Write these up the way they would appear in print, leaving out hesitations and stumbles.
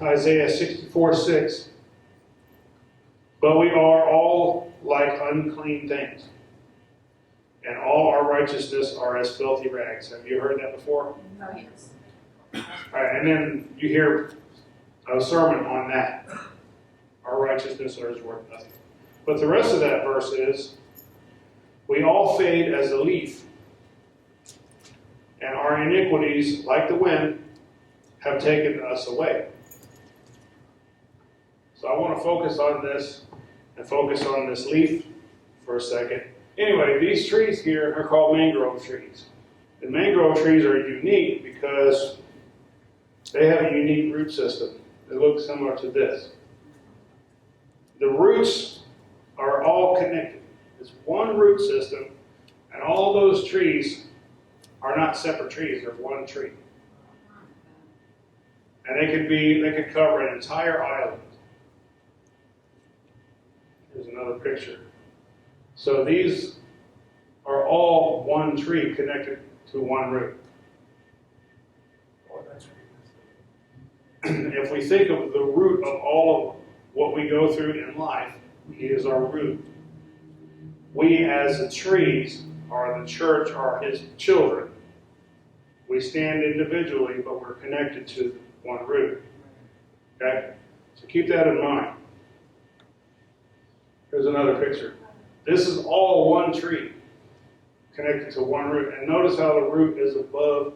Isaiah 64:6. But we are all like unclean things, and all our righteousness are as filthy rags. Have you heard that before? Oh, yes. All right, and then you hear a sermon on that. Our righteousness is worth nothing. But the rest of that verse is, we all fade as a leaf, and our iniquities, like the wind, have taken us away. So I want to focus on this and focus on this leaf for a second. Anyway, these trees here are called mangrove trees. The mangrove trees are unique because they have a unique root system. They look similar to this. The roots are all connected. It's one root system, and all those trees are not separate trees. They're one tree. And they could cover an entire island. Here's another picture. So these are all one tree connected to one root. If we think of the root of all of what we go through in life, He is our root. We as the trees are the church, are His children. We stand individually, but we're connected to one root. Okay? So keep that in mind. Here's another picture. This is all one tree connected to one root. And notice how the root is above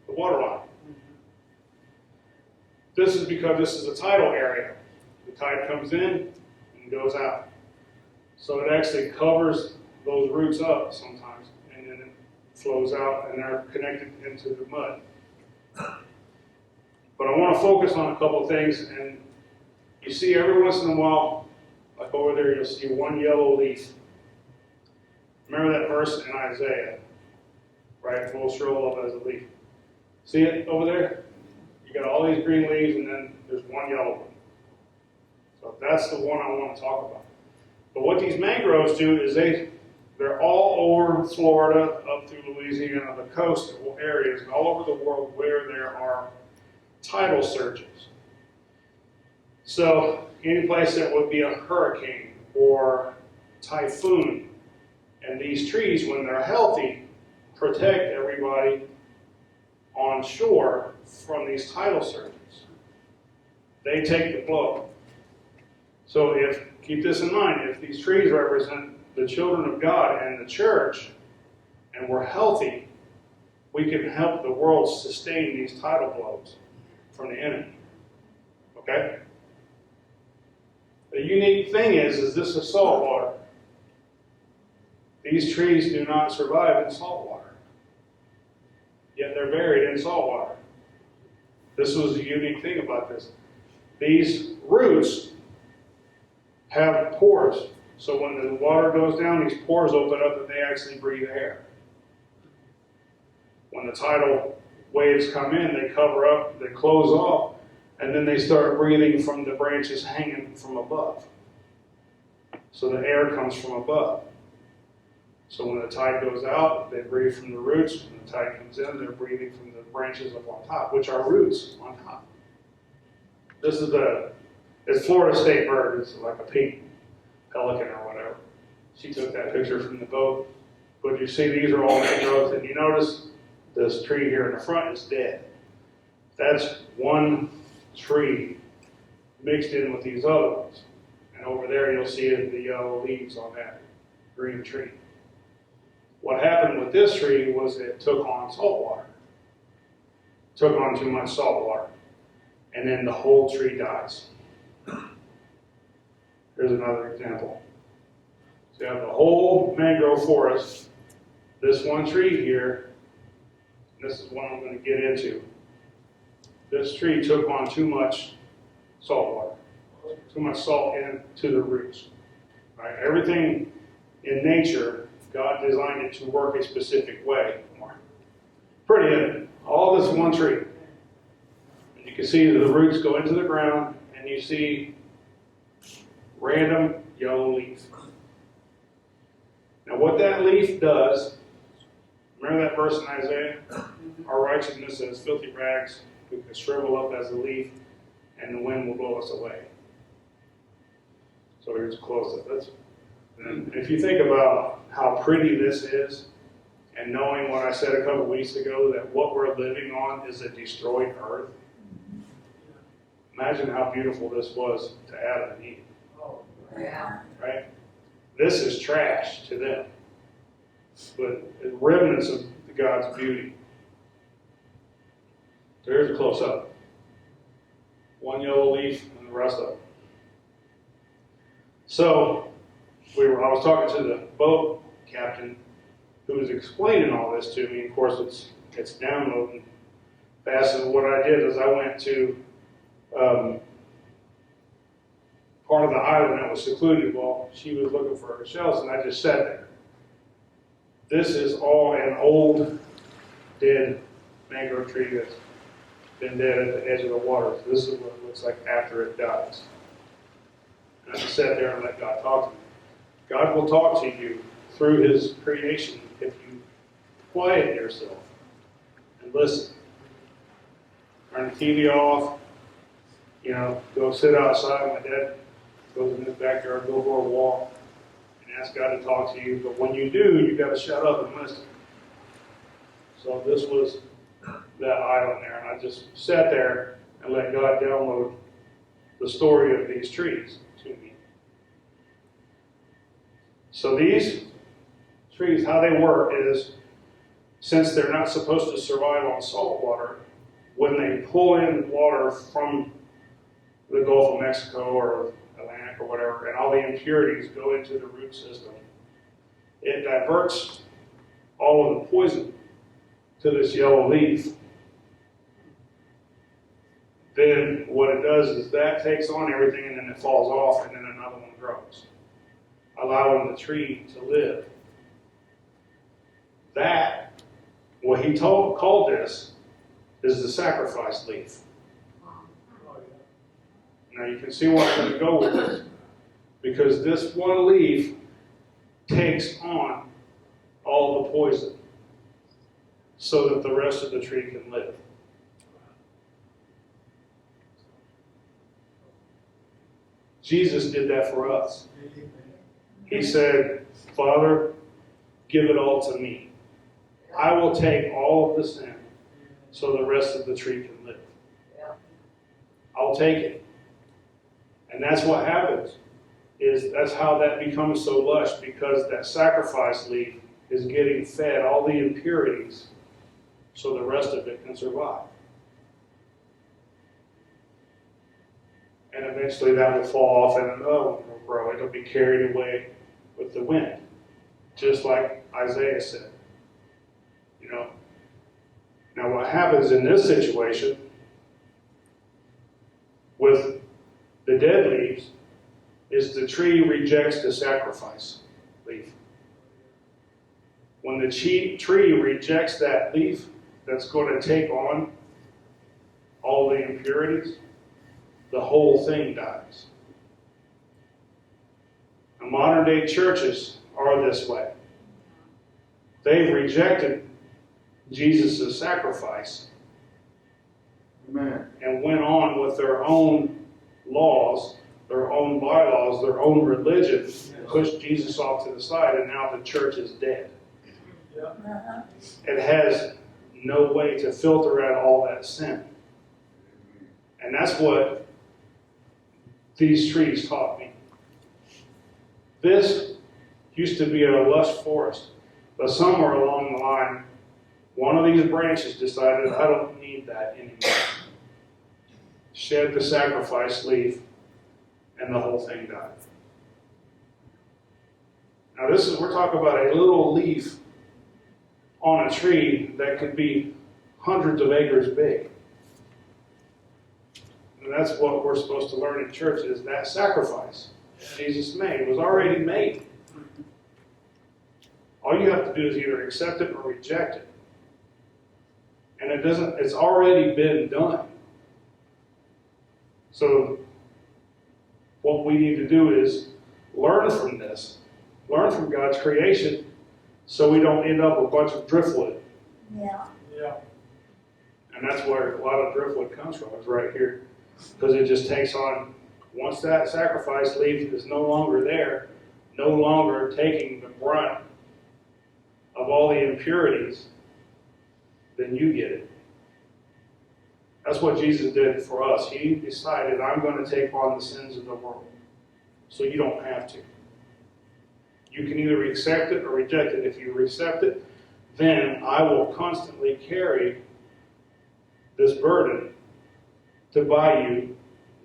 the water line. This is because this is a tidal area. The tide comes in and goes out. So it actually covers those roots up sometimes, and then it flows out, and they're connected into the mud. But I want to focus on a couple of things, and you see every once in a while, like over there, you'll see one yellow leaf. Remember that verse in Isaiah, right? We'll shrivel up as a leaf. See it over there? You got all these green leaves, and then there's one yellow one. So that's the one I want to talk about. But what these mangroves do is they're all over Florida, up through Louisiana, the coastal areas, and all over the world where there are tidal surges. So any place that would be a hurricane or typhoon, and these trees, when they're healthy, protect everybody on shore from these tidal surges. They take the blow. So keep this in mind, if these trees represent the children of God and the church, and we're healthy, we can help the world sustain these tidal blows from the enemy. Okay? The unique thing is this is salt water. These trees do not survive in salt water. Yet they're buried in salt water. This was the unique thing about this. These roots have pores. So when the water goes down, these pores open up and they actually breathe air. When the tidal waves come in, they cover up, they close off, and then they start breathing from the branches hanging from above. So the air comes from above. So when the tide goes out, they breathe from the roots. When the tide comes in, they're breathing from the branches up on top, which are roots on top. This is it's Florida State bird. It's like a pink pelican or whatever. She took that picture from the boat. But you see, these are all mangroves, and you notice this tree here in the front is dead. That's one tree mixed in with these other ones. And over there, you'll see the yellow leaves on that green tree. What happened with this tree was it took on salt water. Took on too much salt water. And then the whole tree dies. Here's another example. So you have the whole mangrove forest, this one tree here, and this is what I'm going to get into. This tree took on too much salt water, too much salt into the roots. Right? Everything in nature, God designed it to work a specific way. Pretty, isn't it? All this one tree. And you can see the roots go into the ground, and you see random yellow leaf. Now what that leaf does, remember that verse in Isaiah? Our righteousness is filthy rags, we can shrivel up as a leaf, and the wind So here's a close-up. And if you think about how pretty this is, and knowing what I said a couple weeks ago, that what we're living on is a destroyed earth, imagine how beautiful this was to Adam and Eve. Yeah. Right? This is trash to them, but remnants of God's beauty. There's a close-up. One yellow leaf and the rest of them. So, I was talking to the boat captain who was explaining all this to me. Of course, it's downloading fast. And what I did is I went to part of the island that was secluded while she was looking for her shells, and I just sat there. This is all an old, dead mangrove tree that's been dead at the edge of the water. So this is what it looks like after it dies. And I just sat there and let God talk to me. God will talk to you through His creation if you quiet yourself and listen. Turn the TV off. Go sit outside. My dad goes in his backyard, go for a walk, and ask God to talk to you. But when you do, you've got to shut up and listen. So this was that island there, and I just sat there and let God download the story of these trees to me. So these trees, how they work is, since they're not supposed to survive on salt water, when they pull in water from the Gulf of Mexico or Atlantic or whatever, and all the impurities go into the root system, it diverts all of the poison to this yellow leaf. Then what it does is that takes on everything, and then it falls off, and then another one grows, allowing the tree to live. That, what he called this, is the sacrifice leaf. Now you can see where I'm going to go with this. Because this one leaf takes on all the poison so that the rest of the tree can live. Jesus did that for us. He said, Father, give it all to me. I will take all of the sin so the rest of the tree can live. I'll take it. And that's what happens. That's how that becomes so lush, because that sacrifice leaf is getting fed all the impurities so the rest of it can survive. And eventually that will fall off and another one will grow. It'll be carried away with the wind. Just like Isaiah said. Now what happens in this situation with the dead leaves is the tree rejects the sacrifice leaf. When the tree rejects that leaf that's going to take on all the impurities, the whole thing dies. Now, modern day churches are this way. They've rejected Jesus' sacrifice. Amen. And went on with their own laws, their own bylaws, their own religion, and pushed Jesus off to the side, and now the church is dead. It has no way to filter out all that sin. And that's what these trees taught me. This used to be a lush forest, but somewhere along the line, one of these branches decided, I don't need that anymore. Shed the sacrifice leaf, and the whole thing died. Now we're talking about a little leaf on a tree that could be hundreds of acres big. And that's what we're supposed to learn in church, is that sacrifice Jesus made was already made. All you have to do is either accept it or reject it. And it's already been done. So what we need to do is learn from this, learn from God's creation, so we don't end up with a bunch of driftwood. Yeah. And that's where a lot of driftwood comes from, is right here. Because it just takes on Once that sacrifice leaf is no longer there, no longer taking the brunt of all the impurities, then you get it. That's what Jesus did for us. He decided, I'm going to take on the sins of the world, so you don't have to. You can either accept it or reject it. If you accept it, then I will constantly carry this burden to buy you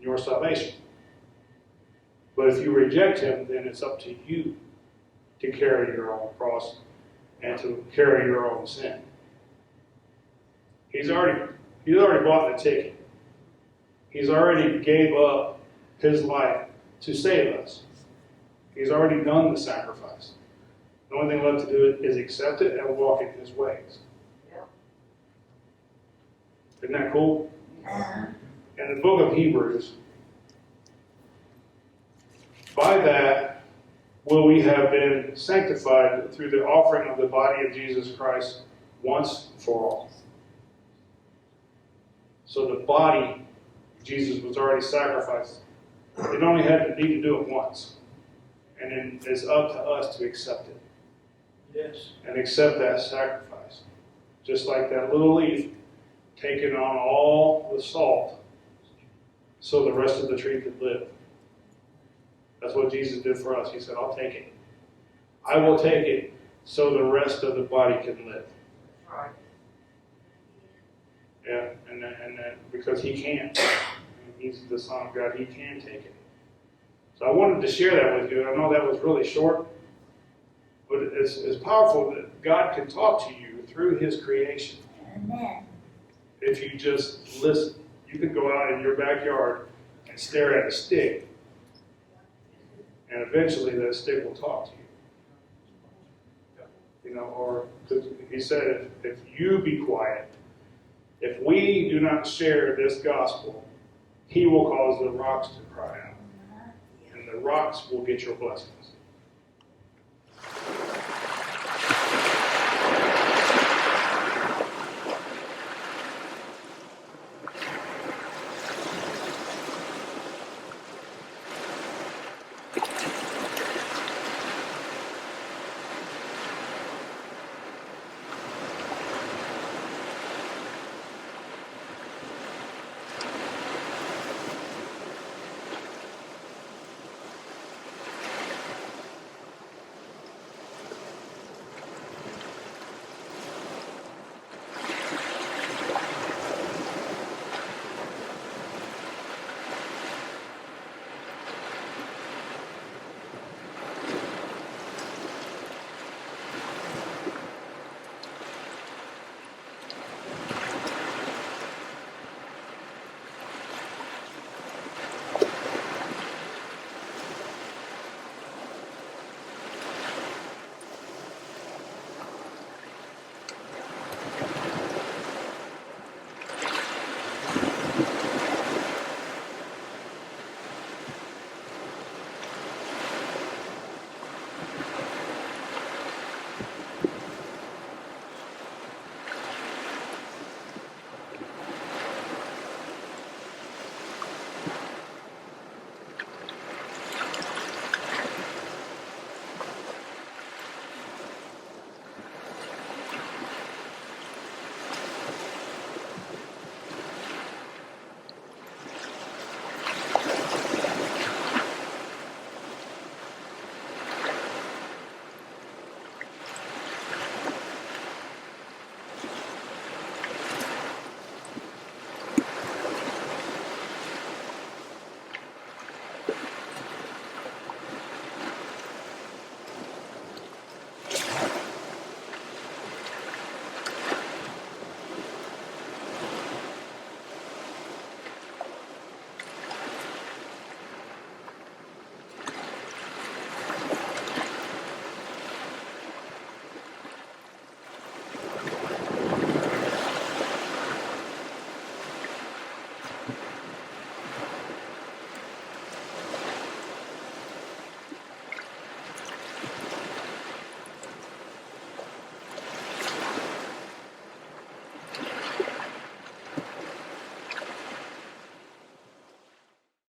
your salvation. But if you reject him, then it's up to you to carry your own cross and to carry your own sin. He's already bought the ticket. He's already gave up his life to save us. He's already done the sacrifice. The only thing left to do is accept it and walk in his ways. Yeah. Isn't that cool? Uh-huh. In the book of Hebrews, by that will we have been sanctified through the offering of the body of Jesus Christ once for all. So the body, Jesus was already sacrificed. It only had to need to do it once. And then it's up to us to accept it. Yes. And accept that sacrifice. Just like that little leaf taking on all the salt so the rest of the tree could live. That's what Jesus did for us. He said, I'll take it. I will take it so the rest of the body can live. Right. Yeah, and because he can. He's the Son of God. He can take it. So I wanted to share that with you. I know that was really short, but it's powerful that God can talk to you through his creation. Amen. If you just listen. You can go out in your backyard and stare at a stick, and eventually that stick will talk to you. You know, or he said, if you be quiet, if we do not share this gospel, he will cause the rocks to cry out. And the rocks will get your blessings.